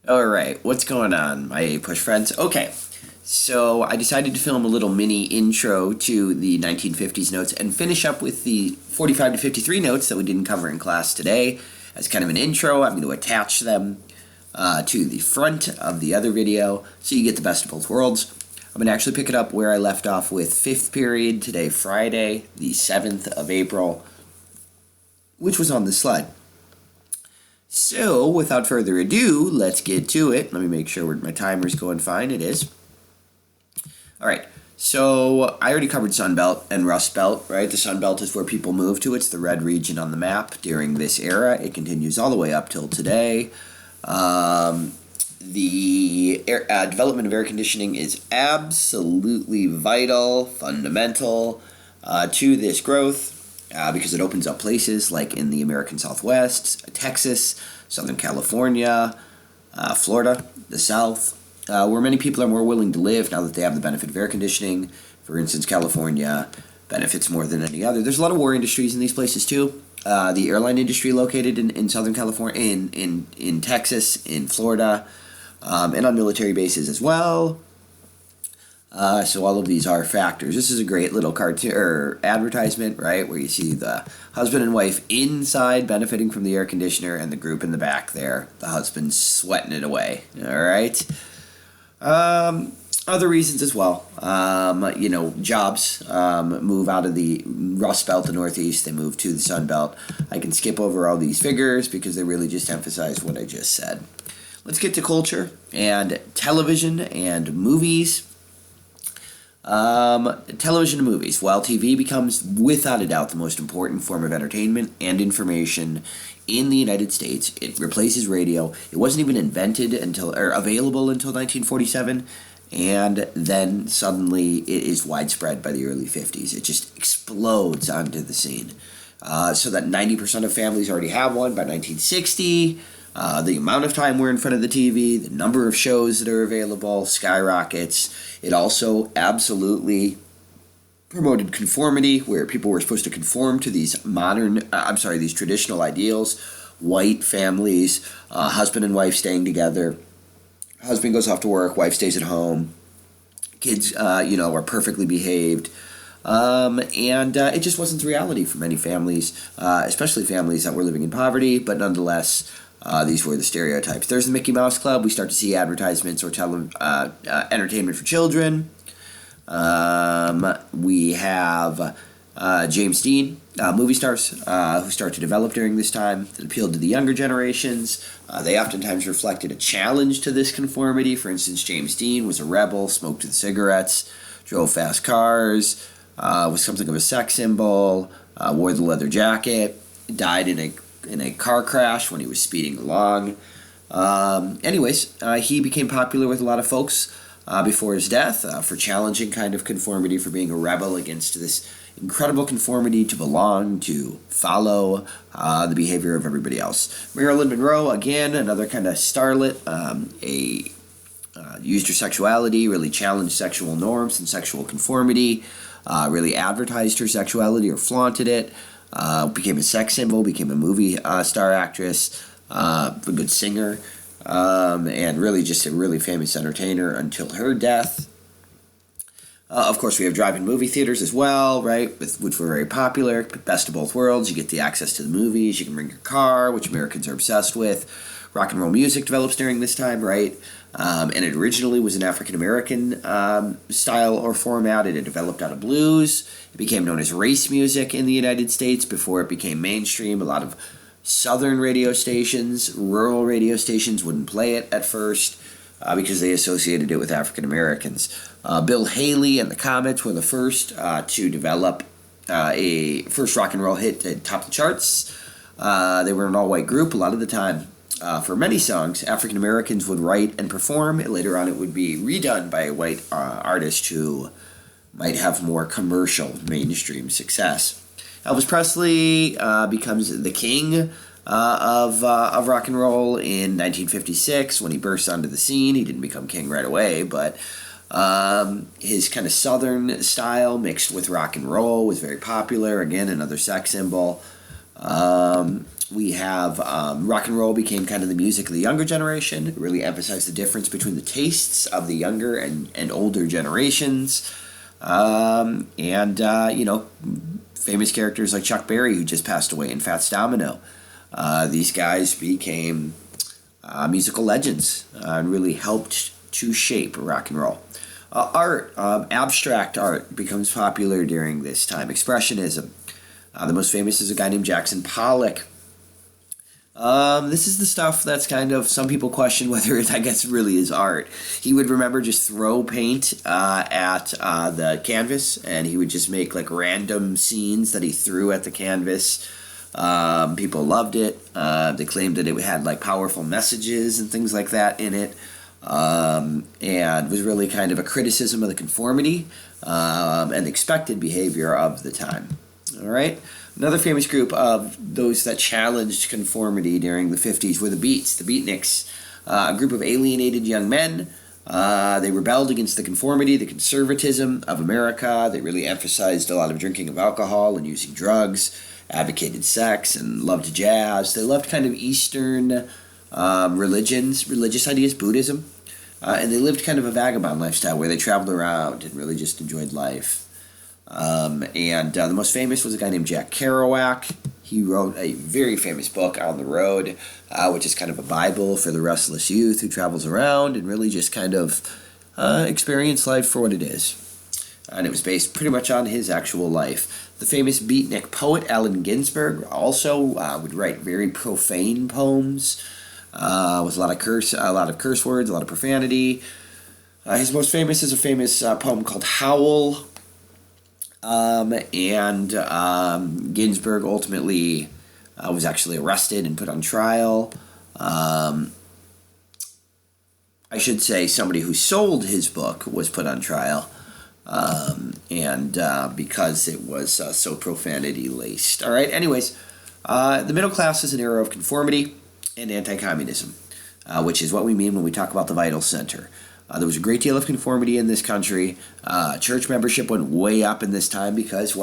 Alright, what's going on, my APUSH friends? Okay, so I decided to film a little mini intro to the 1950s notes and finish up with the 45 to 53 notes that we didn't cover in class today. As kind of an intro, I'm going to attach them to the front of the other video so you get the best of both worlds. I'm going to actually pick it up where I left off with 5th period today, Friday, the 7th of April, which was on the slide. So, without further ado, let's get to it. Let me make sure my timer's going fine. It is. Alright, so I already covered Sun Belt and Rust Belt, right? The Sun Belt is where people move to. It's the red region on the map during this era. It continues all the way up till today. The development of air conditioning is absolutely vital, fundamental to this growth. Because it opens up places like in the American Southwest, Texas, Southern California, Florida, the South, where many people are more willing to live now that they have the benefit of air conditioning. For instance, California benefits more than any other. There's a lot of war industries in these places too. The airline industry located in Southern California, in Texas, in Florida, and on military bases as well. So all of these are factors. This is a great little cartoon or advertisement, right, where you see the husband and wife inside benefiting from the air conditioner and the group in the back there, the husband sweating it away. All right. Other reasons as well. Jobs move out of the Rust Belt, the Northeast. They move to the Sun Belt. I can skip over all these figures because they really just emphasize what I just said. Let's get to culture and television and movies. Television and movies. While TV becomes, without a doubt, the most important form of entertainment and information in the United States, it replaces radio. It wasn't even invented available until 1947, and then suddenly it is widespread by the early 50s. It just explodes onto the scene. So that 90% of families already have one by 1960. The amount of time we're in front of the TV, the number of shows that are available skyrockets. It also absolutely promoted conformity, where people were supposed to conform to these these traditional ideals. White families, husband and wife staying together. Husband goes off to work, wife stays at home. Kids, are perfectly behaved. It just wasn't the reality for many families, especially families that were living in poverty, but nonetheless, these were the stereotypes. There's the Mickey Mouse Club. We start to see advertisements or entertainment for children. We have James Dean, movie stars who start to develop during this time that appealed to the younger generations. They oftentimes reflected a challenge to this conformity. For instance, James Dean was a rebel, smoked cigarettes, drove fast cars, was something of a sex symbol, wore the leather jacket, died in a car crash when he was speeding along. He became popular with a lot of folks before his death for challenging kind of conformity, for being a rebel against this incredible conformity to belong, to follow the behavior of everybody else. Marilyn Monroe, again, another kind of starlet, used her sexuality, really challenged sexual norms and sexual conformity, really advertised her sexuality or flaunted it. Became a sex symbol, became a movie star actress, a good singer, and really just a really famous entertainer until her death. Of course, we have drive-in movie theaters as well, right, which were very popular. Best of both worlds. You get the access to the movies. You can bring your car, which Americans are obsessed with. Rock and roll music develops during this time, right? And it originally was an African-American style or format. It had developed out of blues. It became known as race music in the United States before it became mainstream. A lot of southern radio stations, rural radio stations wouldn't play it at first because they associated it with African-Americans. Bill Haley and the Comets were the first to develop a first rock and roll hit to top the charts. They were an all-white group a lot of the time. For many songs, African Americans would write and perform. Later on, it would be redone by a white artist who might have more commercial, mainstream success. Elvis Presley becomes the king of rock and roll in 1956 when he bursts onto the scene. He didn't become king right away, but his kind of southern style mixed with rock and roll was very popular. Again, another sex symbol. We have rock and roll became kind of the music of the younger generation. It really emphasized the difference between the tastes of the younger and older generations. Famous characters like Chuck Berry, who just passed away, and Fats Domino. These guys became musical legends and really helped to shape rock and roll. Art, abstract art becomes popular during this time. Expressionism. The most famous is a guy named Jackson Pollock. This is the stuff that's kind of, some people question whether it, I guess, really is art. He would just throw paint at the canvas, and he would just make like random scenes that he threw at the canvas. People loved it. They claimed that it had like powerful messages and things like that in it. And was really kind of a criticism of the conformity and expected behavior of the time. All right. Another famous group of those that challenged conformity during the 50s were the Beats, the Beatniks, a group of alienated young men. They rebelled against the conformity, the conservatism of America. They really emphasized a lot of drinking of alcohol and using drugs, advocated sex, and loved jazz. They loved kind of Eastern religious ideas, Buddhism. And they lived kind of a vagabond lifestyle where they traveled around and really just enjoyed life. The most famous was a guy named Jack Kerouac. He wrote a very famous book, On the Road, which is kind of a Bible for the restless youth who travels around and really just kind of experience life for what it is. And it was based pretty much on his actual life. The famous beatnik poet Allen Ginsberg also would write very profane poems with a lot of curse words, a lot of profanity. His most famous is a famous poem called Howl. Ginsberg ultimately was actually arrested and put on trial. I should say somebody who sold his book was put on trial, because it was so profanity-laced. All right, anyways, the middle class is an era of conformity and anti-communism, which is what we mean when we talk about the vital center. There was a great deal of conformity in this country. Church membership went way up in this time because,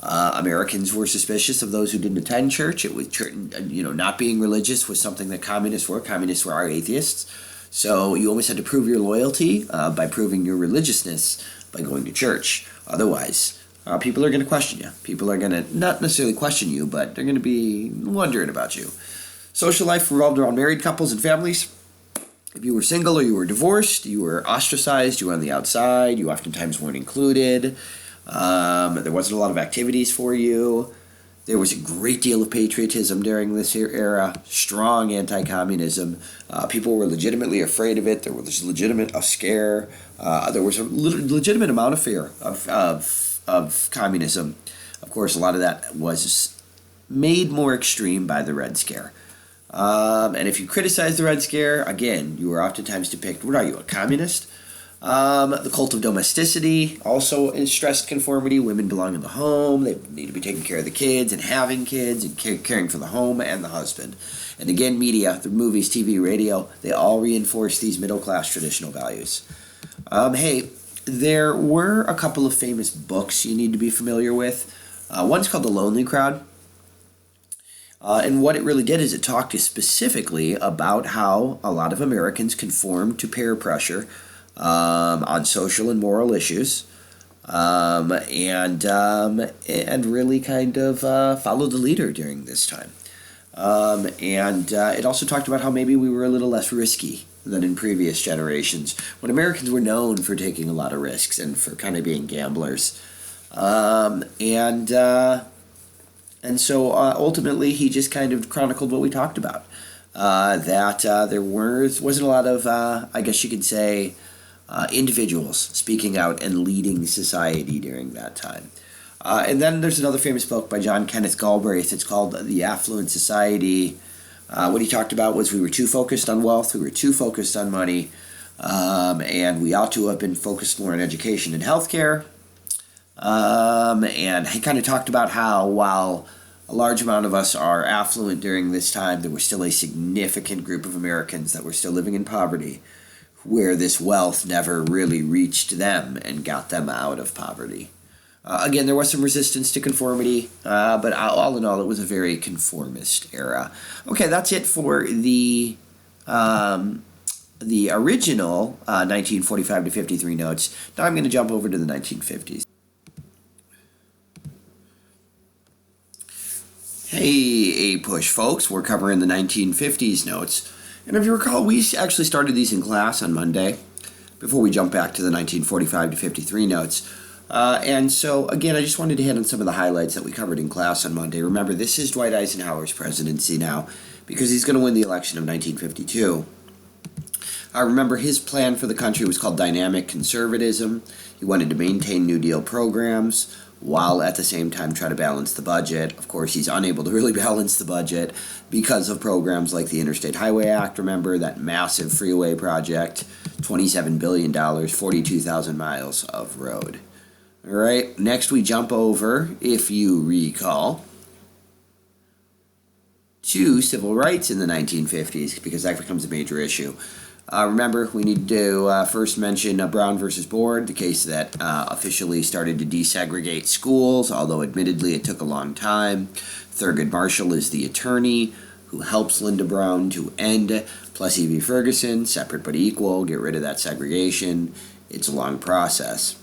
Americans were suspicious of those who didn't attend church. It was, not being religious was something that communists were. Communists were atheists. So you always had to prove your loyalty by proving your religiousness by going to church. Otherwise, people are going to question you. People are going to not necessarily question you, but they're going to be wondering about you. Social life revolved around married couples and families. If you were single or you were divorced, you were ostracized, you were on the outside, you oftentimes weren't included. There wasn't a lot of activities for you. There was a great deal of patriotism during this era, strong anti-communism. People were legitimately afraid of it. There was a scare. There was a legitimate amount of fear of communism. Of course, a lot of that was made more extreme by the Red Scare. And if you criticize the Red Scare, again, you were oftentimes depicted, what are you, a communist? The cult of domesticity also stressed conformity. Women belong in the home. They need to be taking care of the kids and having kids and caring for the home and the husband. And again, media, the movies, TV, radio, they all reinforce these middle-class traditional values. There were a couple of famous books you need to be familiar with. One's called The Lonely Crowd. And what it really did is it talked specifically about how a lot of Americans conformed to peer pressure on social and moral issues, and really kind of followed the leader during this time. It also talked about how maybe we were a little less risky than in previous generations, when Americans were known for taking a lot of risks and for kind of being gamblers. So ultimately, he just kind of chronicled what we talked about, that there wasn't a lot of, I guess you could say, individuals speaking out and leading society during that time. And then there's another famous book by John Kenneth Galbraith. It's called The Affluent Society. What he talked about was we were too focused on wealth, we were too focused on money, and we ought to have been focused more on education and healthcare. And he kind of talked about how while a large amount of us are affluent during this time, there was still a significant group of Americans that were still living in poverty, where this wealth never really reached them and got them out of poverty. Again, there was some resistance to conformity, but all in all, it was a very conformist era. Okay, that's it for the original 1945 to 53 notes. Now I'm going to jump over to the 1950s. Hey, APUSH folks, we're covering the 1950s notes. And if you recall, we actually started these in class on Monday before we jump back to the 1945 to 53 notes. And so, again, I just wanted to hit on some of the highlights that we covered in class on Monday. Remember, this is Dwight Eisenhower's presidency now because he's going to win the election of 1952. Remember, his plan for the country was called dynamic conservatism. He wanted to maintain New Deal programs while at the same time try to balance the budget. Of course, he's unable to really balance the budget because of programs like the Interstate Highway Act. Remember, that massive freeway project, $27 billion, 42,000 miles of road. All right, next we jump over, if you recall, to civil rights in the 1950s, because that becomes a major issue. Remember, we need to first mention Brown versus Board, the case that officially started to desegregate schools, although admittedly it took a long time. Thurgood Marshall is the attorney who helps Linda Brown to end Plessy v. Ferguson, separate but equal, get rid of that segregation. It's a long process.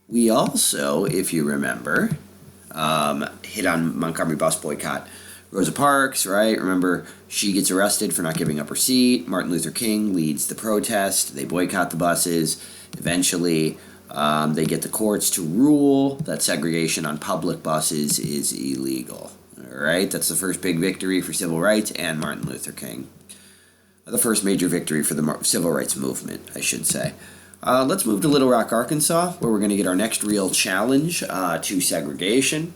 We also, if you remember, hit on Montgomery bus boycott. Rosa Parks, right? Remember, she gets arrested for not giving up her seat. Martin Luther King leads the protest. They boycott the buses. Eventually, they get the courts to rule that segregation on public buses is illegal. All right? That's the first big victory for civil rights and Martin Luther King. The first major victory for the civil rights movement, I should say. Let's move to Little Rock, Arkansas, where we're going to get our next real challenge to segregation.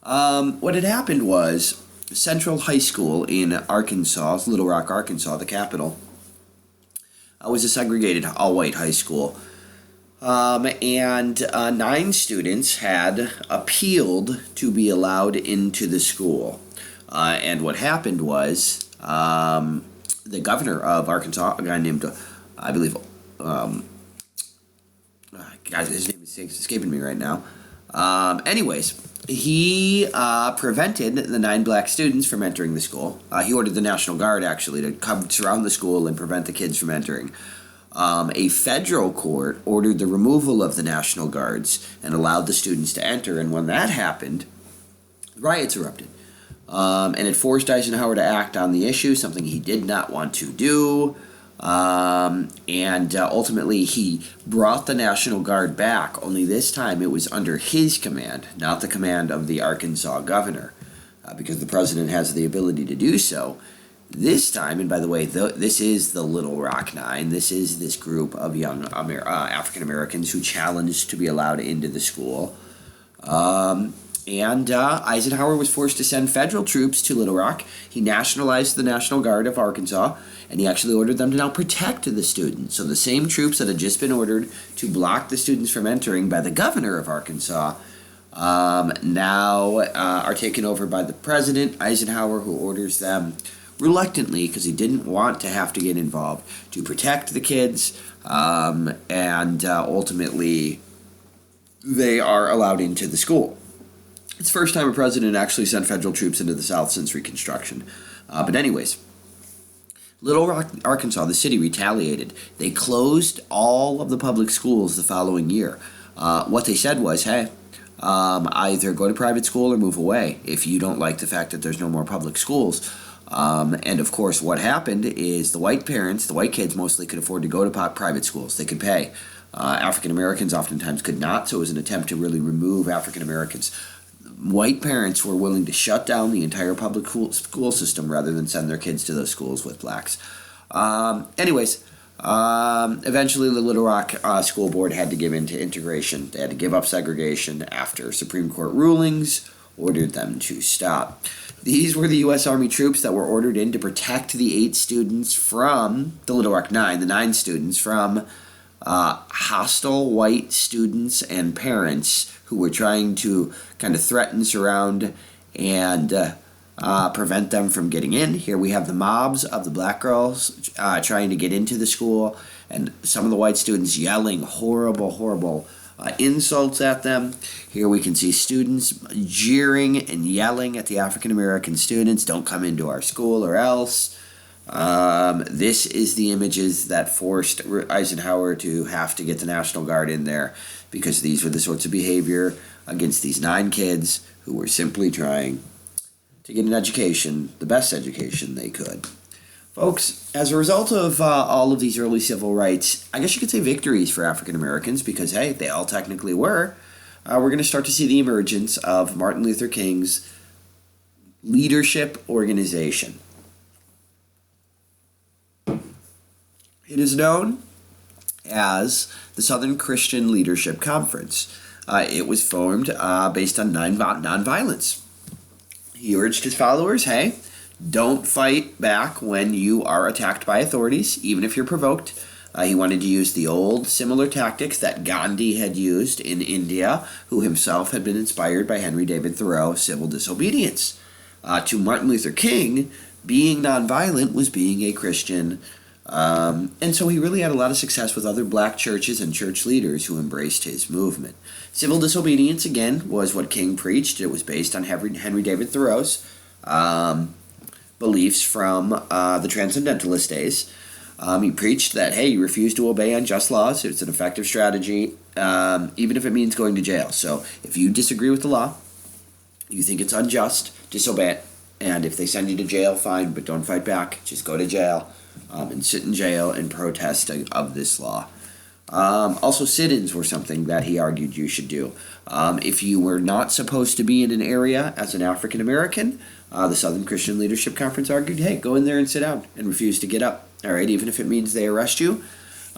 What had happened was Central High School in Arkansas, Little Rock, Arkansas, the capital, was a segregated all-white high school. And 9 students had appealed to be allowed into the school. And what happened was the governor of Arkansas, a guy named, I believe, guys, his name is escaping me right now. Anyways, he prevented the 9 black students from entering the school. He ordered the National Guard, actually, to come surround the school and prevent the kids from entering. A federal court ordered the removal of the National Guards and allowed the students to enter, and when that happened, riots erupted. And it forced Eisenhower to act on the issue, something he did not want to do. And ultimately, he brought the National Guard back, only this time it was under his command, not the command of the Arkansas governor, because the president has the ability to do so. This time, and by the way, this is the Little Rock Nine. This is this group of young African Americans who challenged to be allowed into the school. And Eisenhower was forced to send federal troops to Little Rock. He nationalized the National Guard of Arkansas, and he actually ordered them to now protect the students. So the same troops that had just been ordered to block the students from entering by the governor of Arkansas now are taken over by the president, Eisenhower, who orders them reluctantly, because he didn't want to have to get involved, to protect the kids, and ultimately they are allowed into the school. It's the first time a president actually sent federal troops into the South since Reconstruction. But anyways, Little Rock, Arkansas, the city retaliated. They closed all of the public schools the following year. What they said was, hey, either go to private school or move away if you don't like the fact that there's no more public schools. And of course, what happened is the white parents, the white kids mostly could afford to go to private schools. They could pay. African Americans oftentimes could not, so it was an attempt to really remove African Americans. White parents were willing to shut down the entire public school system rather than send their kids to those schools with blacks. Eventually the Little Rock School Board had to give in to integration. They had to give up segregation after Supreme Court rulings ordered them to stop. These were the U.S. Army troops that were ordered in to protect the 8 students from the Little Rock Nine, the 9 students from hostile white students and parents who were trying to kind of threaten, surround, and prevent them from getting in. Here we have the mobs of the black girls trying to get into the school, and some of the white students yelling horrible insults at them. Here we can see students jeering and yelling at the African American students, "Don't come into our school or else." This is the images that forced Eisenhower to have to get the National Guard in there, because these were the sorts of behavior against these 9 kids who were simply trying to get an education, the best education they could. Folks, as a result of all of these early civil rights, I guess you could say victories for African Americans, because, hey, they all technically were, we're going to start to see the emergence of Martin Luther King's leadership organization. It is known as the Southern Christian Leadership Conference. It was formed based on nonviolence. He urged his followers, hey, don't fight back when you are attacked by authorities, even if you're provoked. He wanted to use the old similar tactics that Gandhi had used in India, who himself had been inspired by Henry David Thoreau, civil disobedience. To Martin Luther King, being nonviolent was being a Christian. And so he really had a lot of success with other black churches and church leaders who embraced his movement. Civil disobedience, again, was what King preached. It was based on Henry David Thoreau's beliefs from the Transcendentalist days. He preached that, hey, you refuse to obey unjust laws. It's an effective strategy, even if it means going to jail. So if you disagree with the law, you think it's unjust, disobey it. And if they send you to jail, fine, but don't fight back. Just go to jail and sit in jail in protest of this law. Also, sit-ins were something that he argued you should do. If you were not supposed to be in an area as an African American, the Southern Christian Leadership Conference argued, hey, go in there and sit down and refuse to get up. All right, even if it means they arrest you,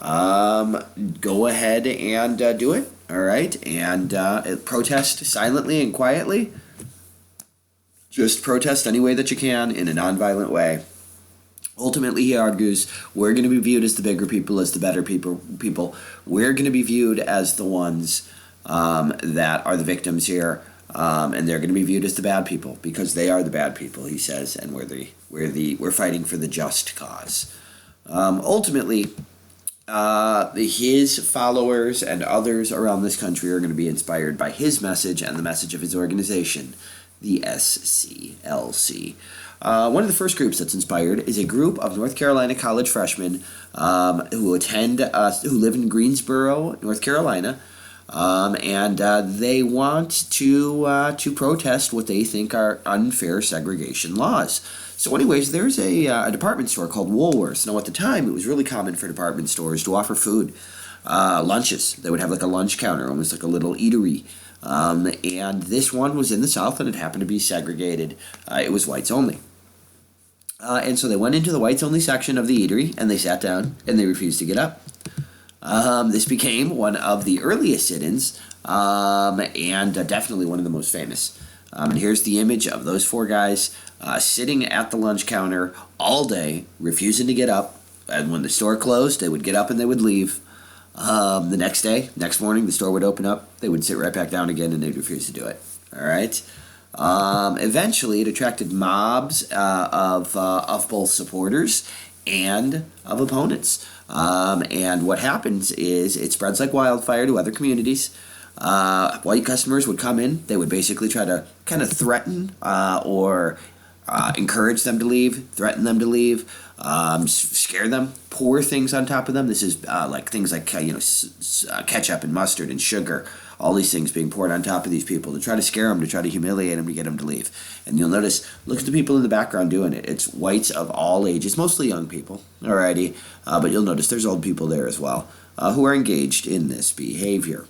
go ahead and do it. All right, and protest silently and quietly. Just protest any way that you can in a nonviolent way. Ultimately, he argues, we're going to be viewed as the bigger people, as the better people. We're going to be viewed as the ones that are the victims here, and they're going to be viewed as the bad people because they are the bad people, he says, and we're fighting for the just cause. Ultimately, his followers and others around this country are going to be inspired by his message and the message of his organization, the SCLC. One of the first groups that's inspired is a group of North Carolina college freshmen who live in Greensboro, North Carolina, and they want to protest what they think are unfair segregation laws. So anyways, there's a department store called Woolworths. Now at the time, it was really common for department stores to offer food, lunches. They would have like a lunch counter, almost like a little eatery. And this one was in the South, and it happened to be segregated. It was whites only. And so they went into the whites-only section of the eatery, and they sat down, and they refused to get up. This became one of the earliest sit-ins, and definitely one of the most famous. And here's the image of those 4 guys sitting at the lunch counter all day, refusing to get up. And when the store closed, they would get up and they would leave. The next morning, the store would open up. They would sit right back down again, and they'd refuse to do it. All right? Eventually, it attracted mobs of both supporters and of opponents. And what happens is it spreads like wildfire to other communities. White customers would come in. They would basically try to kind of threaten or encourage them to leave, threaten them to leave, scare them, pour things on top of them. This is like things like ketchup and mustard and sugar. All these things being poured on top of these people to try to scare them, to try to humiliate them, to get them to leave. And you'll notice, look at the people in the background doing it. It's whites of all ages, mostly young people, alrighty. But you'll notice there's old people there as well who are engaged in this behavior.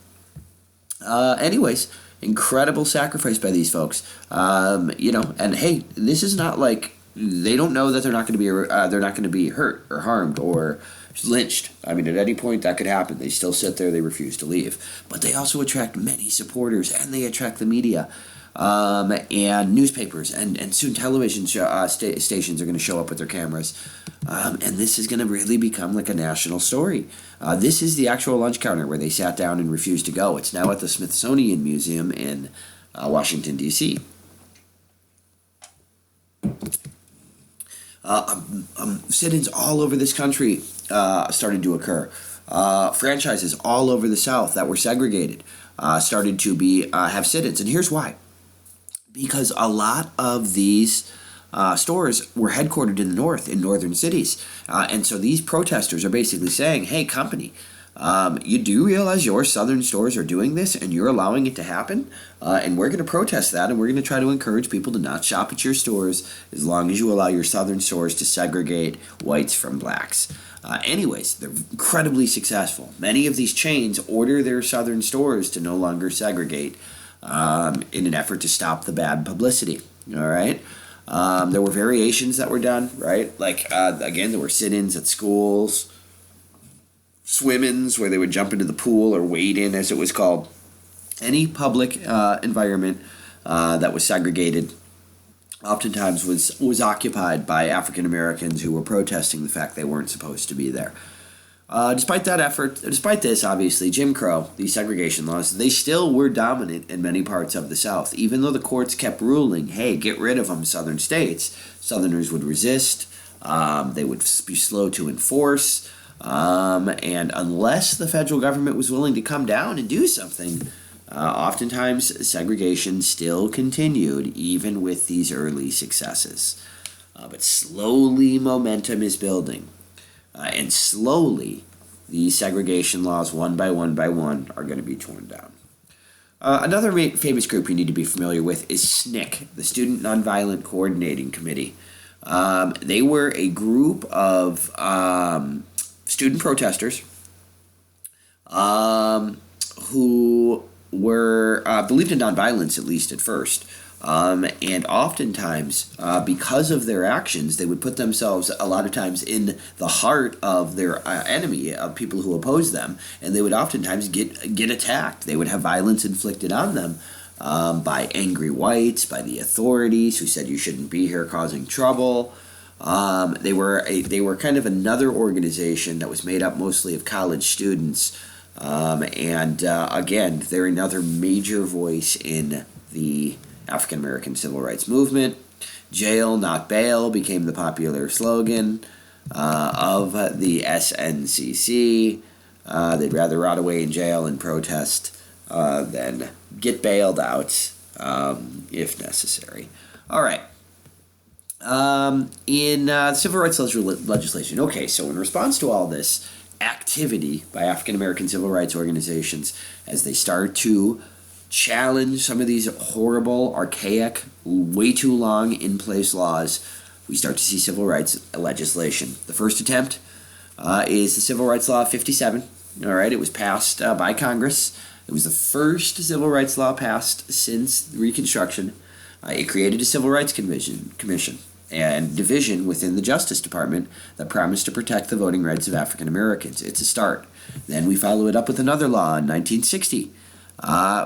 Anyways, incredible sacrifice by these folks. And hey, this is not like they don't know that they're not going to be hurt or harmed or lynched. I mean, at any point that could happen. They still sit there. They refuse to leave. But they also attract many supporters, and they attract the media and newspapers, and soon television stations are going to show up with their cameras. And this is going to really become like a national story. This is the actual lunch counter where they sat down and refused to go. It's now at the Smithsonian Museum in Washington, D.C. Sit-ins all over this country started to occur. Franchises all over the South that were segregated started to have sit-ins. And here's why. Because a lot of these stores were headquartered in the North, in northern cities. And so these protesters are basically saying, hey, company, you do realize your southern stores are doing this and you're allowing it to happen? And we're going to protest that, and we're going to try to encourage people to not shop at your stores as long as you allow your southern stores to segregate whites from blacks. Anyways, they're incredibly successful. Many of these chains order their southern stores to no longer segregate in an effort to stop the bad publicity. All right? There were variations that were done, right? Like, again, there were sit-ins at schools, swim-ins where they would jump into the pool, or wade in, as it was called. Any public environment that was segregated oftentimes was occupied by African Americans who were protesting the fact they weren't supposed to be there. Despite this, obviously, Jim Crow, these segregation laws, they still were dominant in many parts of the South. Even though the courts kept ruling, hey, get rid of them, southern states, Southerners would resist. They would be slow to enforce. And unless the federal government was willing to come down and do something, oftentimes segregation still continued, even with these early successes. But slowly momentum is building. And slowly, these segregation laws, one by one, are going to be torn down. Another famous group you need to be familiar with is SNCC, the Student Nonviolent Coordinating Committee. They were a group of student protesters who were believed in nonviolence, at least at first. And oftentimes, because of their actions, they would put themselves a lot of times in the heart of their enemy, of people who oppose them, and they would oftentimes get attacked. They would have violence inflicted on them by angry whites, by the authorities who said you shouldn't be here causing trouble. They were kind of another organization that was made up mostly of college students, and again, they're another major voice in the African American Civil Rights Movement. Jail, not bail became the popular slogan of the SNCC. They'd rather rot away in jail and protest than get bailed out if necessary. All right. In civil rights legislation, okay, so in response to all this activity by African American civil rights organizations, as they start to challenge some of these horrible, archaic, way too long in place laws, we start to see civil rights legislation. The first attempt is the Civil Rights Law of 57. All right, it was passed by Congress. It was the first civil rights law passed since Reconstruction. It created a Civil Rights Commission and division within the Justice Department that promised to protect the voting rights of African Americans. It's a start. Then we follow it up with another law in 1960.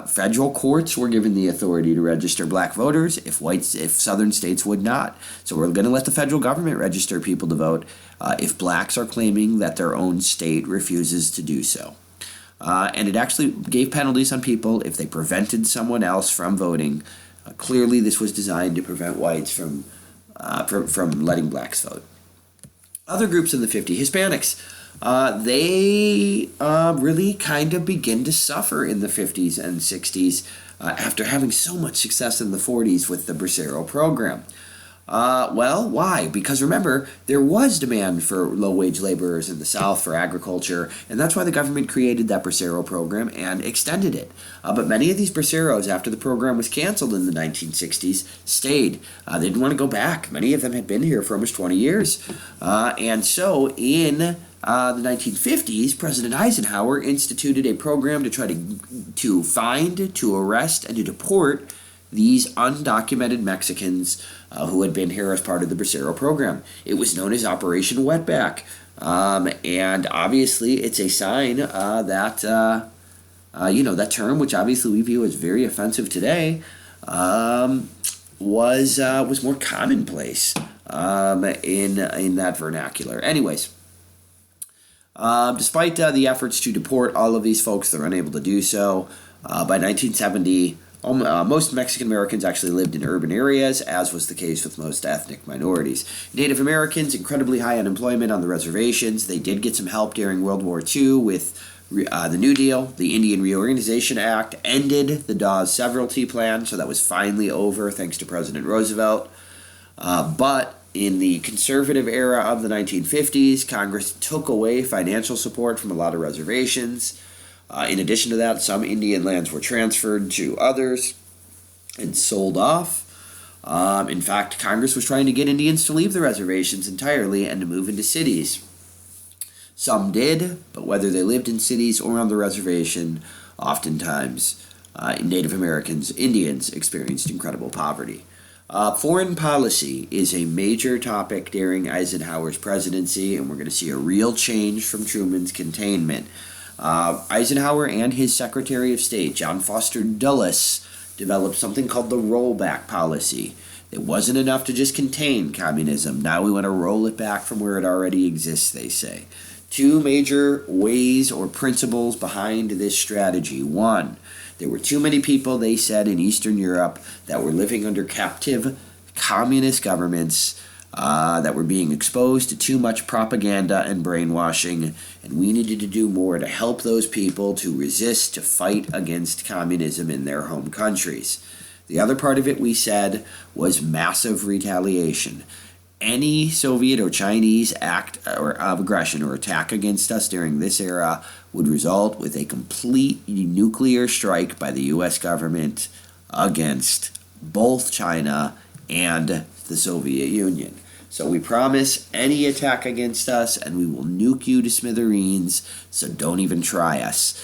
Federal courts were given the authority to register black voters if southern states would not. So we're going to let the federal government register people to vote if blacks are claiming that their own state refuses to do so. And it actually gave penalties on people if they prevented someone else from voting. Clearly, this was designed to prevent whites from letting blacks vote. Other groups in the 50s, Hispanics, they really kind of begin to suffer in the 50s and 60s after having so much success in the 40s with the Bracero program. Well, why? Because remember, there was demand for low-wage laborers in the South for agriculture, and that's why the government created that Bracero program and extended it. But many of these Braceros, after the program was canceled in the 1960s, stayed. They didn't want to go back. Many of them had been here for almost 20 years. And so in the 1950s, President Eisenhower instituted a program to try to find, to arrest, and to deport these undocumented Mexicans who had been here as part of the Bracero program. It was known as Operation Wetback. And obviously it's a sign that, that term, which obviously we view as very offensive today, was more commonplace in that vernacular. Anyways, despite the efforts to deport all of these folks, they're unable to do so. By 1970, Most Mexican Americans actually lived in urban areas, as was the case with most ethnic minorities. Native Americans, incredibly high unemployment on the reservations. They did get some help during World War II with the New Deal. The Indian Reorganization Act ended the Dawes Severalty Plan, so that was finally over thanks to President Roosevelt. But in the conservative era of the 1950s, Congress took away financial support from a lot of reservations. In addition to that, some Indian lands were transferred to others and sold off. In fact, Congress was trying to get Indians to leave the reservations entirely and to move into cities. Some did, but whether they lived in cities or on the reservation, oftentimes Native Americans, Indians, experienced incredible poverty. Foreign policy is a major topic during Eisenhower's presidency, and we're going to see a real change from Truman's containment. Eisenhower and his Secretary of State, John Foster Dulles, developed something called the rollback policy. It wasn't enough to just contain communism. Now we want to roll it back from where it already exists, they say. Two major ways or principles behind this strategy. One, there were too many people, they said, in Eastern Europe that were living under captive communist governments that were being exposed to too much propaganda and brainwashing, and we needed to do more to help those people to resist, to fight against communism in their home countries. The other part of it, we said, was massive retaliation. Any Soviet or Chinese act of aggression or attack against us during this era would result with a complete nuclear strike by the U.S. government against both China and the Soviet Union. So we promise any attack against us, and we will nuke you to smithereens, so don't even try us.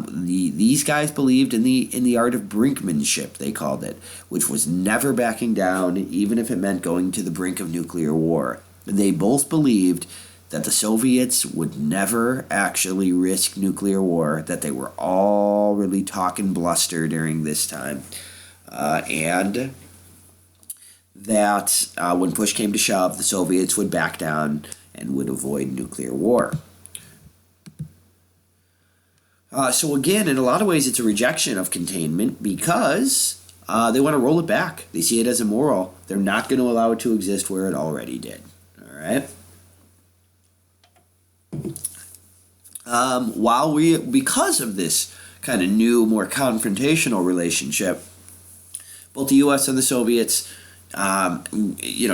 These guys believed in the art of brinkmanship, they called it, which was never backing down, even if it meant going to the brink of nuclear war. They both believed that the Soviets would never actually risk nuclear war, that they were all really talking bluster during this time, and that when push came to shove, the Soviets would back down and would avoid nuclear war. So again, in a lot of ways, it's a rejection of containment because they want to roll it back. They see it as immoral. They're not going to allow it to exist where it already did. All right. Because of this kind of new, more confrontational relationship, both the U.S. and the Soviets,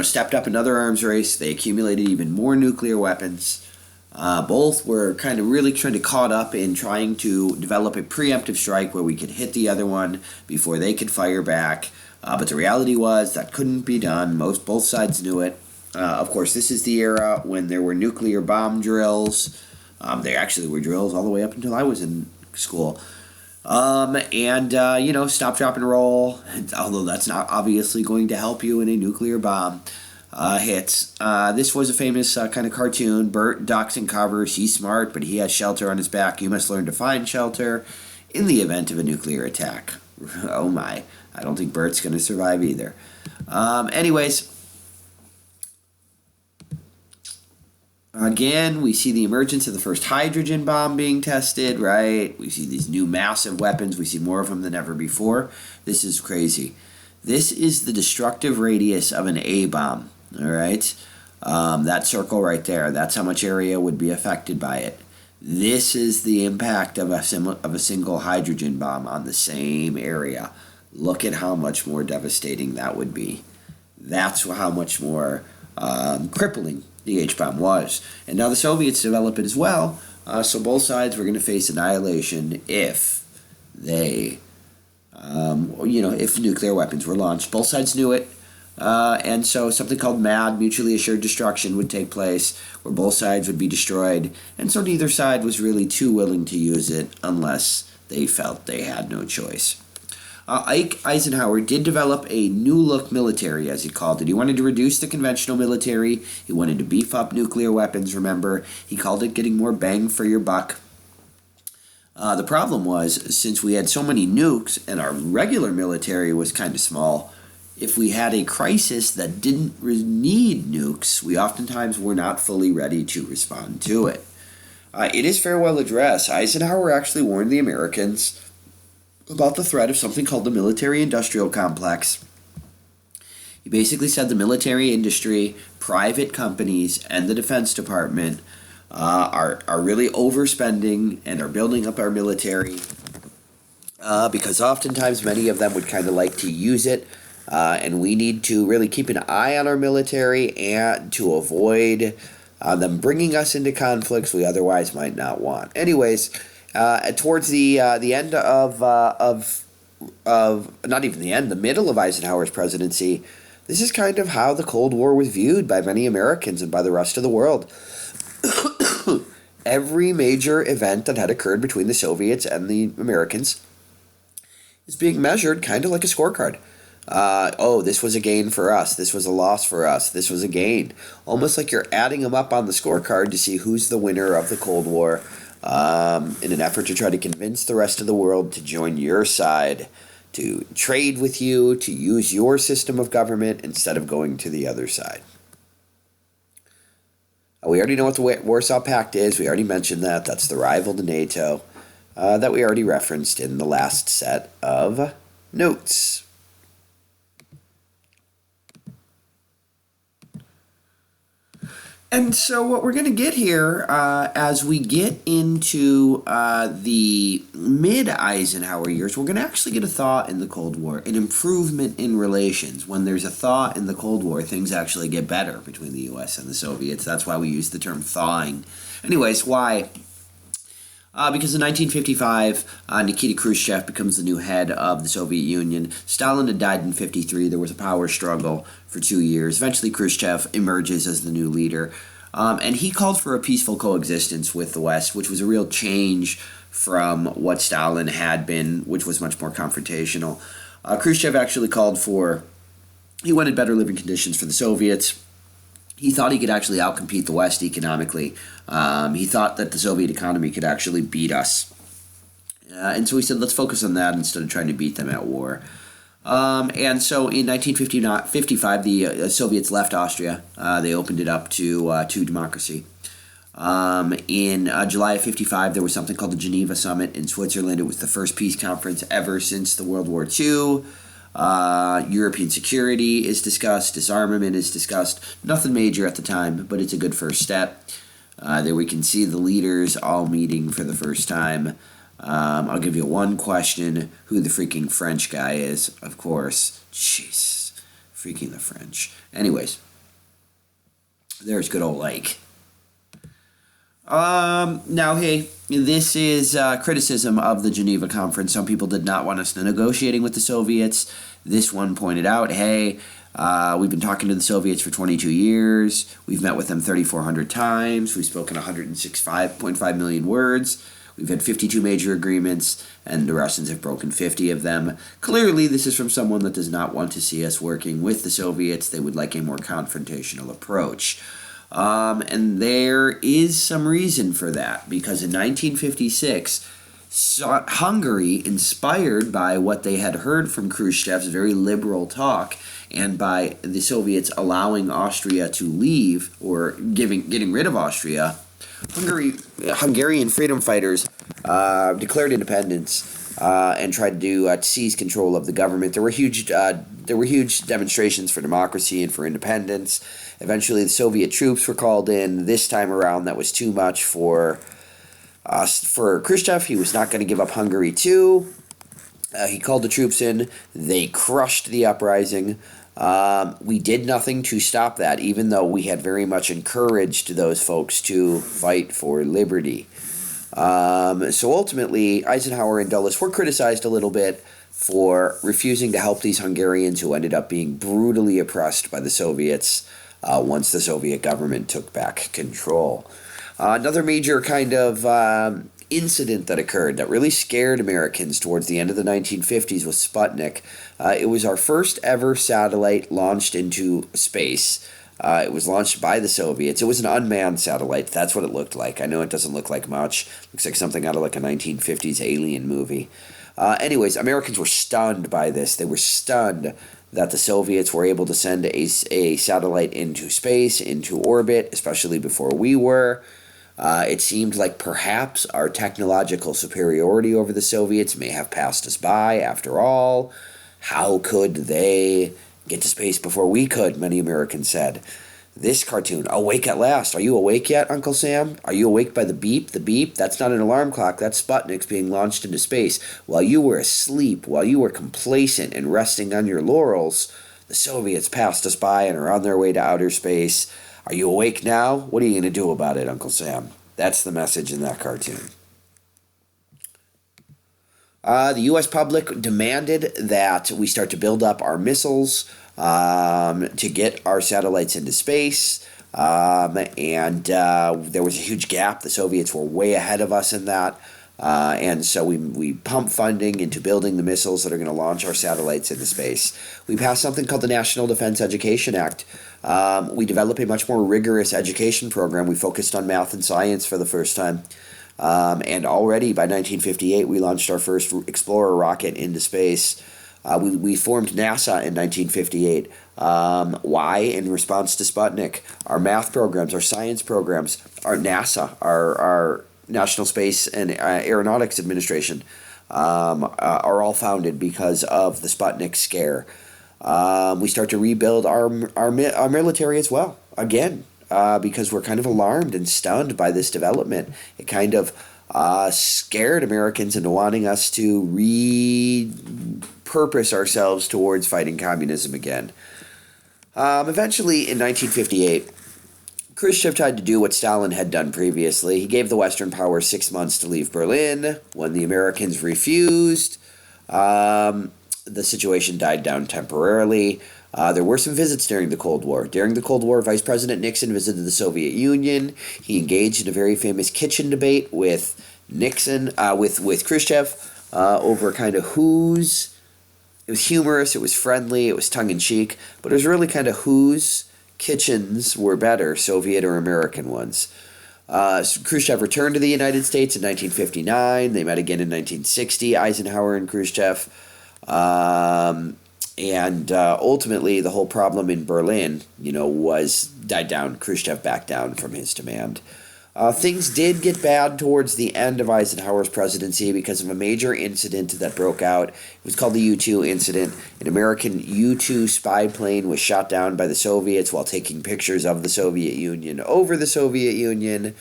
stepped up another arms race. They accumulated even more nuclear weapons. Both were kind of really trying to caught up in trying to develop a preemptive strike where we could hit the other one before they could fire back. But the reality was that couldn't be done. Both sides knew it. Of course, this is the era when there were nuclear bomb drills. There actually were drills all the way up until I was in school. Stop, drop, and roll. Although that's not obviously going to help you in a nuclear bomb hits. This was a famous kind of cartoon. Bert ducks and covers. He's smart, but he has shelter on his back. You must learn to find shelter in the event of a nuclear attack. Oh my. I don't think Bert's going to survive either. Again, we see the emergence of the first hydrogen bomb being tested, right? We see these new massive weapons. We see more of them than ever before. This is crazy. This is the destructive radius of an A-bomb, all right? That circle right there, that's how much area would be affected by it. This is the impact of a single hydrogen bomb on the same area. Look at how much more devastating that would be. That's how much more crippling the H-bomb was. And now the Soviets develop it as well, so both sides were going to face annihilation if if nuclear weapons were launched. Both sides knew it, and so something called MAD, mutually assured destruction, would take place, where both sides would be destroyed, and so neither side was really too willing to use it unless they felt they had no choice. Eisenhower did develop a new-look military, as he called it. He wanted to reduce the conventional military. He wanted to beef up nuclear weapons, remember. He called it getting more bang for your buck. The problem was, since we had so many nukes and our regular military was kind of small, if we had a crisis that didn't need nukes, we oftentimes were not fully ready to respond to it. In his farewell address, Eisenhower actually warned the Americans about the threat of something called the military-industrial complex. He basically said the military industry, private companies, and the Defense Department are really overspending and are building up our military because oftentimes many of them would kind of like to use it, and we need to really keep an eye on our military and to avoid them bringing us into conflicts we otherwise might not want. Anyways, towards the end of not even the end, the middle of Eisenhower's presidency, this is kind of how the Cold War was viewed by many Americans and by the rest of the world. Every major event that had occurred between the Soviets and the Americans is being measured kind of like a scorecard. This was a gain for us. This was a loss for us. This was a gain. Almost like you're adding them up on the scorecard to see who's the winner of the Cold War in an effort to try to convince the rest of the world to join your side, to trade with you, to use your system of government instead of going to the other side. We already know what the Warsaw Pact is. We already mentioned that. That's the rival to NATO that we already referenced in the last set of notes. And so what we're going to get here as we get into the mid-Eisenhower years, we're going to actually get a thaw in the Cold War, an improvement in relations. When there's a thaw in the Cold War, things actually get better between the U.S. and the Soviets. That's why we use the term thawing. Anyways, why? Because in 1955, Nikita Khrushchev becomes the new head of the Soviet Union. Stalin had died in 1953. There was a power struggle for 2 years. Eventually, Khrushchev emerges as the new leader. And he called for a peaceful coexistence with the West, which was a real change from what Stalin had been, which was much more confrontational. Khrushchev actually he wanted better living conditions for the Soviets. He thought he could actually outcompete the West economically. He thought that the Soviet economy could actually beat us. And so he said, let's focus on that instead of trying to beat them at war. And so in 1955, the Soviets left Austria. They opened it up to democracy. In July of 1955, there was something called the Geneva Summit in Switzerland. It was the first peace conference ever since the World War II. European security is discussed, disarmament is discussed. Nothing major at the time, but it's a good first step. There we can see the leaders all meeting for the first time. I'll give you one question, who the freaking French guy is, of course. Jeez, freaking the French. Anyways, there's good old Lake. Now, hey, this is criticism of the Geneva Conference. Some people did not want us negotiating with the Soviets. This one pointed out, hey, we've been talking to the Soviets for 22 years. We've met with them 3,400 times. We've spoken 106.5 million words. We've had 52 major agreements, and the Russians have broken 50 of them. Clearly, this is from someone that does not want to see us working with the Soviets. They would like a more confrontational approach. And there is some reason for that, because in 1956, Hungary, inspired by what they had heard from Khrushchev's very liberal talk and by the Soviets allowing Austria to leave or getting rid of Austria, Hungarian freedom fighters declared independence and tried to seize control of the government. There were huge demonstrations for democracy and for independence. Eventually, the Soviet troops were called in. This time around, that was too much for Khrushchev. He was not going to give up Hungary too. He called the troops in. They crushed the uprising. We did nothing to stop that, even though we had very much encouraged those folks to fight for liberty. So ultimately, Eisenhower and Dulles were criticized a little bit for refusing to help these Hungarians who ended up being brutally oppressed by the Soviets once the Soviet government took back control. Another major kind of incident that occurred that really scared Americans towards the end of the 1950s was Sputnik. It was our first ever satellite launched into space. It was launched by the Soviets. It was an unmanned satellite. That's what it looked like. I know it doesn't look like much. It looks like something out of like a 1950s alien movie. Anyways, Americans were stunned by this. They were stunned that the Soviets were able to send a satellite into space, into orbit, especially before we were. It seemed like perhaps our technological superiority over the Soviets may have passed us by after all. How could they get to space before we could, many Americans said. This cartoon, awake at last. Are you awake yet, Uncle Sam? Are you awake by the beep? The beep? That's not an alarm clock. That's Sputnik's being launched into space. While you were asleep, while you were complacent and resting on your laurels, the Soviets passed us by and are on their way to outer space. Are you awake now? What are you going to do about it, Uncle Sam? That's the message in that cartoon. The U.S. public demanded that we start to build up our missiles to get our satellites into space, and there was a huge gap. The Soviets were way ahead of us in that, and so we pumped funding into building the missiles that are going to launch our satellites into space. We passed something called the National Defense Education Act. We developed a much more rigorous education program. We focused on math and science for the first time. And already by 1958, we launched our first Explorer rocket into space. We formed NASA in 1958. Why? In response to Sputnik. Our math programs, our science programs, our NASA, our National Space and Aeronautics Administration are all founded because of the Sputnik scare. We start to rebuild our military as well, again. Because we're kind of alarmed and stunned by this development. It kind of scared Americans into wanting us to repurpose ourselves towards fighting communism again. Eventually, in 1958, Khrushchev tried to do what Stalin had done previously. He gave the Western powers 6 months to leave Berlin. When the Americans refused, the situation died down temporarily. There were some visits during the Cold War. During the Cold War, Vice President Nixon visited the Soviet Union. He engaged in a very famous kitchen debate with Nixon, with Khrushchev, over kind of whose. It was humorous, it was friendly, it was tongue-in-cheek, but it was really kind of whose kitchens were better, Soviet or American ones. Khrushchev returned to the United States in 1959. They met again in 1960, Eisenhower and Khrushchev. And ultimately, the whole problem in Berlin, died down. Khrushchev backed down from his demand. Things did get bad towards the end of Eisenhower's presidency because of a major incident that broke out. It was called the U-2 incident. An American U-2 spy plane was shot down by the Soviets while taking pictures of the Soviet Union over the Soviet Union.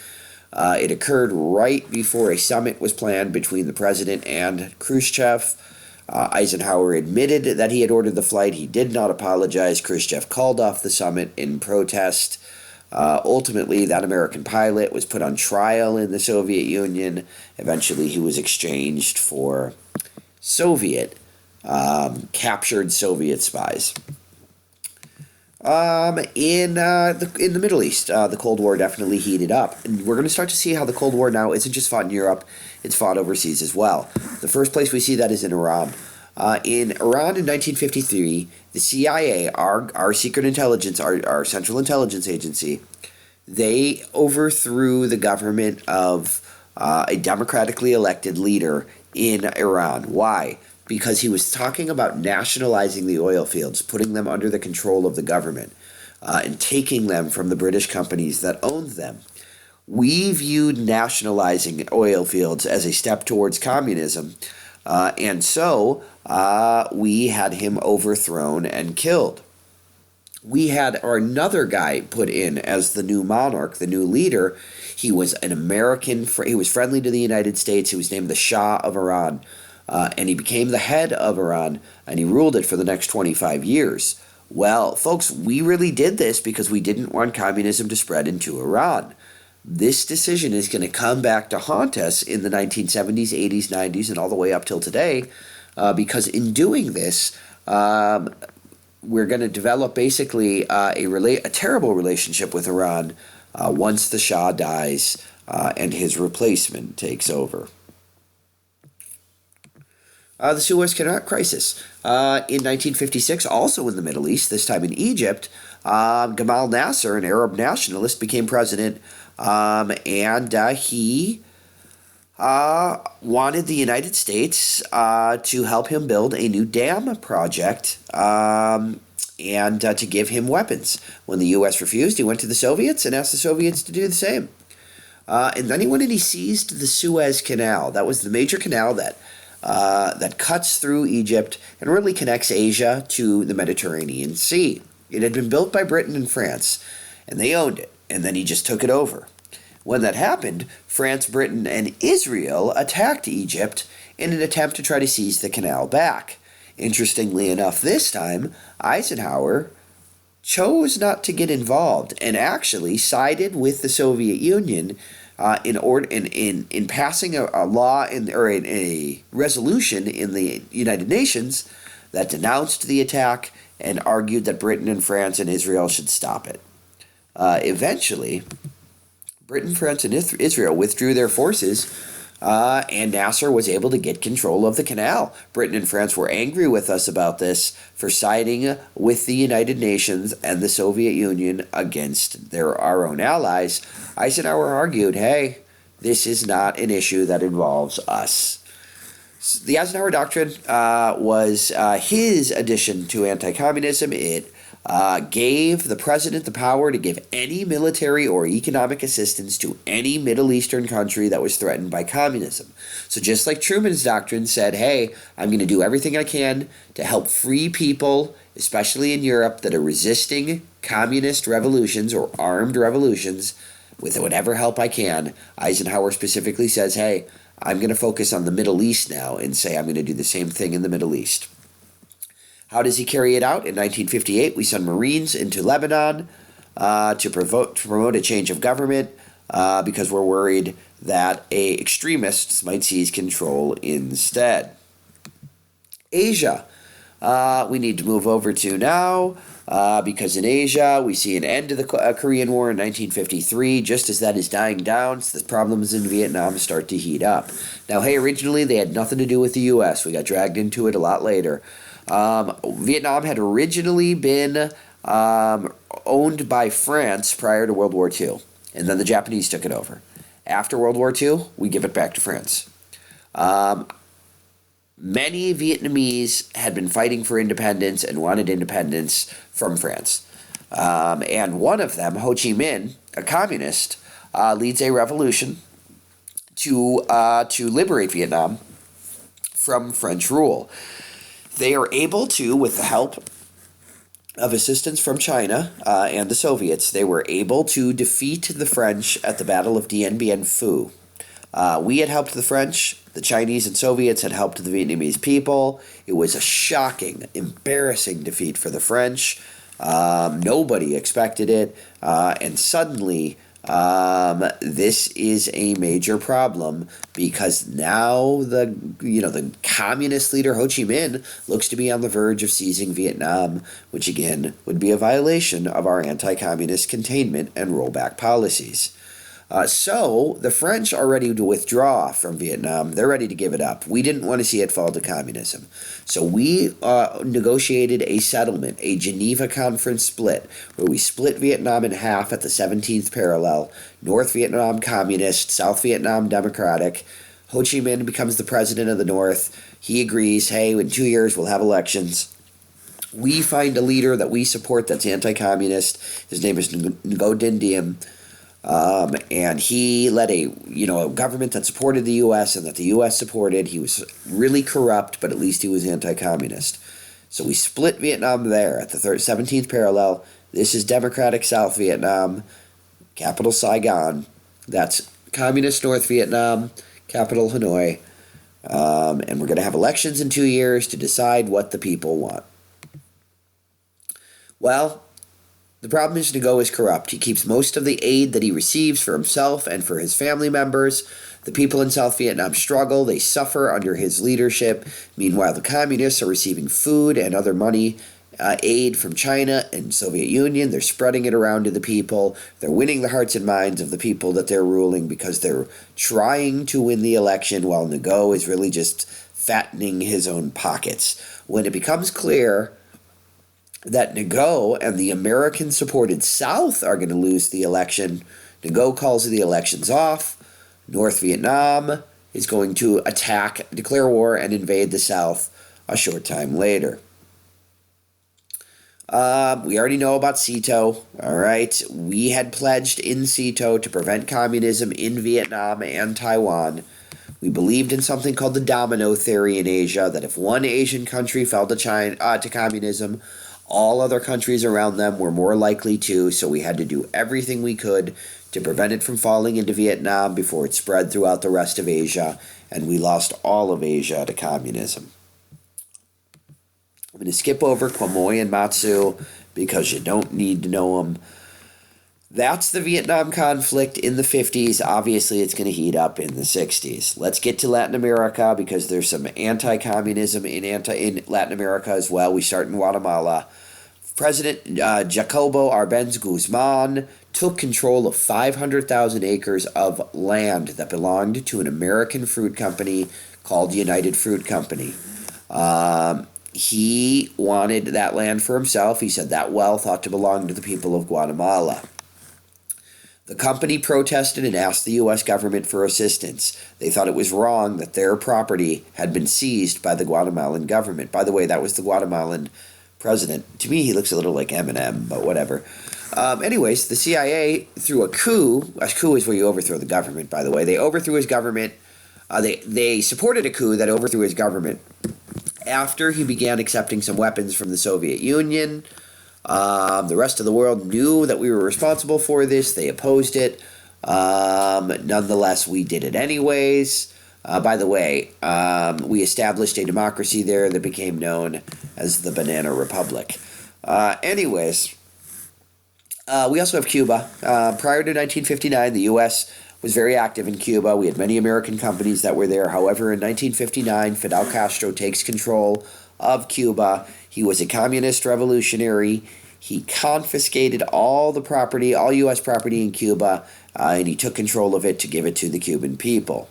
It occurred right before a summit was planned between the president and Khrushchev. Eisenhower admitted that he had ordered the flight. He did not apologize. Khrushchev called off the summit in protest. Ultimately, that American pilot was put on trial in the Soviet Union. Eventually, he was exchanged for captured Soviet spies. In the Middle East, the Cold War definitely heated up. And we're going to start to see how the Cold War now isn't just fought in Europe, it's fought overseas as well. The first place we see that is in Iran. In Iran in 1953, the CIA, our secret intelligence, our central intelligence agency, they overthrew the government of a democratically elected leader in Iran. Why? Because he was talking about nationalizing the oil fields, putting them under the control of the government, and taking them from the British companies that owned them. We viewed nationalizing oil fields as a step towards communism, and so we had him overthrown and killed. We had another guy put in as the new monarch, the new leader. He was an American. He was friendly to the United States. He was named the Shah of Iran. And he became the head of Iran, and he ruled it for the next 25 years. Well, folks, we really did this because we didn't want communism to spread into Iran. This decision is going to come back to haunt us in the 1970s, 80s, 90s, and all the way up till today, because in doing this, we're going to develop basically a terrible relationship with Iran once the Shah dies and his replacement takes over. The Suez Canal crisis. In 1956, also in the Middle East, this time in Egypt, Gamal Nasser, an Arab nationalist, became president, and he wanted the United States to help him build a new dam project and to give him weapons. When the U.S. refused, he went to the Soviets and asked the Soviets to do the same. And then he went and he seized the Suez Canal. That was the major canal that cuts through Egypt and really connects Asia to the Mediterranean Sea. It had been built by Britain and France, and they owned it, and then he just took it over. When that happened, France, Britain, and Israel attacked Egypt in an attempt to try to seize the canal back. Interestingly enough, this time, Eisenhower chose not to get involved and actually sided with the Soviet Union in passing a law or a resolution in the United Nations that denounced the attack and argued that Britain and France and Israel should stop it. Eventually, Britain, France, and Israel withdrew their forces, and Nasser was able to get control of the canal. Britain and France were angry with us about this for siding with the United Nations and the Soviet Union against our own allies. Eisenhower argued, hey, this is not an issue that involves us. The Eisenhower Doctrine was his addition to anti-communism. It gave the president the power to give any military or economic assistance to any Middle Eastern country that was threatened by communism. So just like Truman's doctrine said, hey, I'm going to do everything I can to help free people, especially in Europe, that are resisting communist revolutions or armed revolutions with whatever help I can. Eisenhower specifically says, hey, I'm going to focus on the Middle East now and say I'm going to do the same thing in the Middle East. How does he carry it out? In 1958, we sent Marines into Lebanon to promote a change of government because we're worried that extremists might seize control instead. Asia, we need to move over to now because in Asia, we see an end to the Korean War in 1953. Just as that is dying down, so the problems in Vietnam start to heat up. Now, hey, originally they had nothing to do with the U.S. We got dragged into it a lot later. Vietnam had originally been owned by France prior to World War II, and then the Japanese took it over. After World War II, we give it back to France. Many Vietnamese had been fighting for independence and wanted independence from France. And one of them, Ho Chi Minh, a communist, leads a revolution to liberate Vietnam from French rule. They are able to, with the help of assistance from China and the Soviets, they were able to defeat the French at the Battle of Dien Bien Phu. We had helped the French. The Chinese and Soviets had helped the Vietnamese people. It was a shocking, embarrassing defeat for the French. Nobody expected it. And suddenly, this is a major problem because now the communist leader Ho Chi Minh looks to be on the verge of seizing Vietnam, which again would be a violation of our anti-communist containment and rollback policies. So the French are ready to withdraw from Vietnam. They're ready to give it up. We didn't want to see it fall to communism. So we negotiated a settlement, a Geneva Conference split, where we split Vietnam in half at the 17th parallel. North Vietnam Communist, South Vietnam Democratic. Ho Chi Minh becomes the president of the North. He agrees, hey, in 2 years we'll have elections. We find a leader that we support that's anti-communist. His name is Ngo Dinh Diem. And he led a government that supported the U.S. and that the U.S. supported. He was really corrupt, but at least he was anti-communist. So we split Vietnam there at the 17th parallel. This is Democratic South Vietnam, capital Saigon. That's Communist North Vietnam, capital Hanoi. And we're going to have elections in 2 years to decide what the people want. Well, the problem is Ngo is corrupt. He keeps most of the aid that he receives for himself and for his family members. The people in South Vietnam struggle. They suffer under his leadership. Meanwhile, the communists are receiving food and other money, aid from China and Soviet Union. They're spreading it around to the people. They're winning the hearts and minds of the people that they're ruling because they're trying to win the election while Ngo is really just fattening his own pockets. When it becomes clear that Ngo and the American-supported South are going to lose the election, Ngo calls the elections off. North Vietnam is going to declare war, and invade the South a short time later. We already know about SEATO, all right? We had pledged in SEATO to prevent communism in Vietnam and Taiwan. We believed in something called the domino theory in Asia, that if one Asian country fell to communism, all other countries around them were more likely to, so we had to do everything we could to prevent it from falling into Vietnam before it spread throughout the rest of Asia, and we lost all of Asia to communism. I'm going to skip over Quemoy and Matsu because you don't need to know them. That's the Vietnam conflict in the 50s. Obviously, it's going to heat up in the 60s. Let's get to Latin America because there's some anti-communism in Latin America as well. We start in Guatemala. President Jacobo Arbenz Guzman took control of 500,000 acres of land that belonged to an American fruit company called United Fruit Company. He wanted that land for himself. He said that wealth ought to belong to the people of Guatemala. The company protested and asked the U.S. government for assistance. They thought it was wrong that their property had been seized by the Guatemalan government. By the way, that was the Guatemalan president. To me, he looks a little like Eminem, but whatever. Anyways, the CIA threw a coup. A coup is where you overthrow the government, by the way. They overthrew his government. They supported a coup that overthrew his government after he began accepting some weapons from the Soviet Union. The rest of the world knew that we were responsible for this. They opposed it. Nonetheless, we did it anyways. By the way, we established a democracy there that became known as the Banana Republic. Anyways, we also have Cuba. Prior to 1959, the U.S. was very active in Cuba. We had many American companies that were there. However, in 1959, Fidel Castro takes control of Cuba. He was a communist revolutionary. He confiscated all the property, all U.S. property in Cuba, and he took control of it to give it to the Cuban people.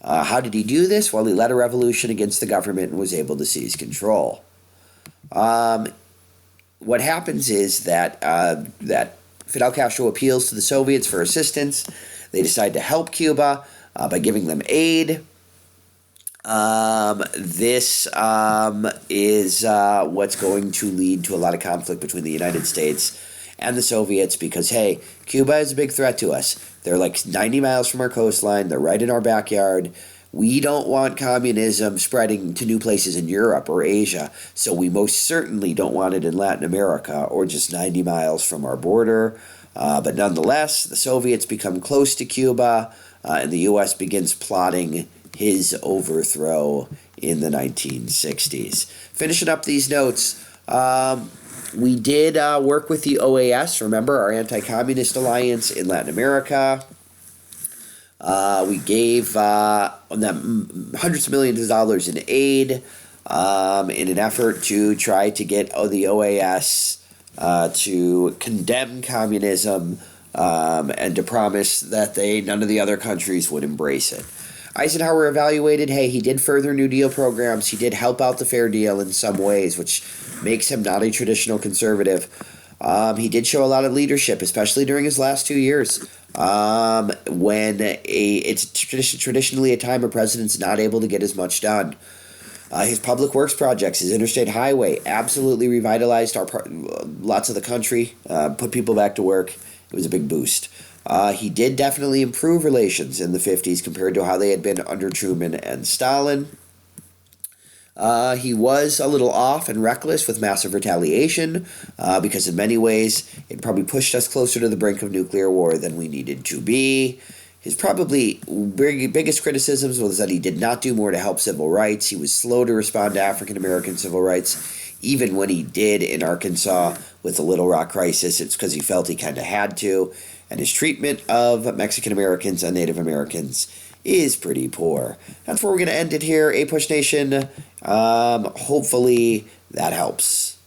How did he do this? Well, he led a revolution against the government and was able to seize control. What happens is that Fidel Castro appeals to the Soviets for assistance. They decide to help Cuba by giving them aid. This is what's going to lead to a lot of conflict between the United States and the Soviets because, hey, Cuba is a big threat to us. They're like 90 miles from our coastline. They're right in our backyard. We don't want communism spreading to new places in Europe or Asia, so we most certainly don't want it in Latin America or just 90 miles from our border. But nonetheless, the Soviets become close to Cuba, and the U.S. begins plotting his overthrow in the 1960s. Finishing up these notes, we did work with the OAS, remember, our anti-communist alliance in Latin America. We gave them hundreds of millions of dollars in aid in an effort to try to get the OAS to condemn communism and to promise that none of the other countries would embrace it. Eisenhower evaluated, hey, he did further New Deal programs. He did help out the Fair Deal in some ways, which makes him not a traditional conservative. He did show a lot of leadership, especially during his last 2 years, when it's traditionally a time a president's not able to get as much done. His public works projects, his interstate highway, absolutely revitalized lots of the country, put people back to work. It was a big boost. He did definitely improve relations in the 50s compared to how they had been under Truman and Stalin. He was a little off and reckless with massive retaliation because in many ways it probably pushed us closer to the brink of nuclear war than we needed to be. His probably biggest criticisms was that he did not do more to help civil rights. He was slow to respond to African American civil rights. Even when he did in Arkansas with the Little Rock crisis, it's because he felt he kind of had to. And his treatment of Mexican Americans and Native Americans is pretty poor. That's where we're going to end it here, APUSH Nation. Hopefully that helps.